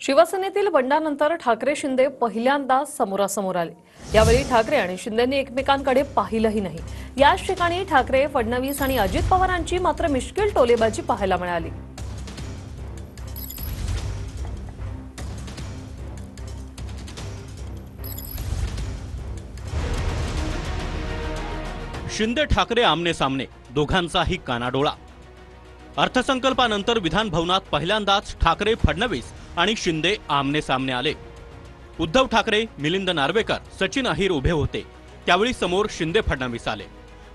शिवसेनेतील बंडानंतर ठाकरे शिंदे पहिल्यांदा समोरासमोर आले। यावेळी ठाकरे आणि शिंदेंनी एकमेकांकडे पाहिलंही नाही। याच ठिकाणी ठाकरे, फडणवीस आणि अजित पवारांची मात्र मिश्किल टोलेबाजी पाहायला मिळाली। शिंदे ठाकरे आमने सामने, दोघांचाही कानाडोळा। अर्थसंकल्पानंतर विधान भवनात पहिल्यांदाच ठाकरे, फडणवीस आणि शिंदे आमने सामने आले। उद्धव ठाकरे, मिलिंद नार्वेकर, सचिन अहिर उभे होते। त्यावेळी समोर शिंदे फडणवीस आले।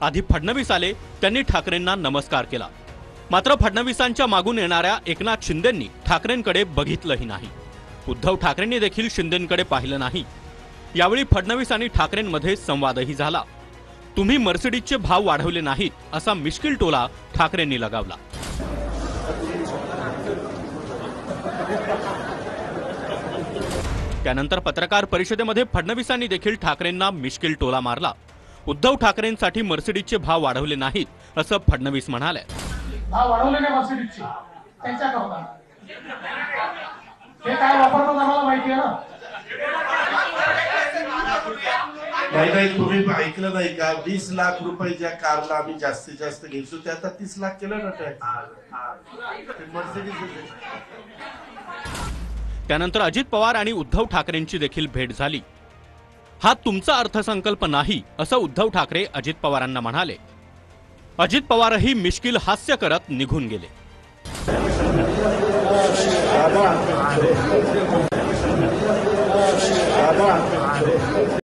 आधी फडणवीस आले, त्यांनी ठाकरेंना नमस्कार केला। मात्र फडणवीसांच्या मागून येणाऱ्या एकनाथ शिंदेंनी ठाकरेंकडे बघितलंही नाही। उद्धव ठाकरेंनी देखील शिंदेंकडे पाहिलं नाही। यावेळी फडणवीस आणि ठाकरेंमध्ये संवादही झाला। तुम्ही मर्सिडीजचे भाव वाढवले नाहीत, असा मिश्किल टोला ठाकरेंनी लगावला। त्यानंतर पत्रकार परिषदेमध्ये फडणवीसांनी देखील ठाकरेंना मिश्किल टोला मारला। उद्धव ठाकरेंसाठी मर्सिडीजचे भाव वाढवले नाहीत, असं फडणवीस म्हणाले। भाव वाढवले नाही मर्सिडीजचे, त्यांच्या करता हे काय वापरतात आम्हाला माहिती आहे ना। नाही तुम्ही ऐकलं नाही का? 20 लाख रुपयाच्या कारला आम्ही जास्तीत जास्त घेतो, ते आता 30 लाख केलं ना टॅक्स। मर्सिडीज। त्यानंतर अजित पवार आणि उद्धव ठाकरेंची देखील भेट झाली। हा तुमचा अर्थसंकल्प नाही, असं उद्धव ठाकरे अजित पवारांना म्हणाले। अजित पवारही मिश्किल हास्य करत निघून गेले।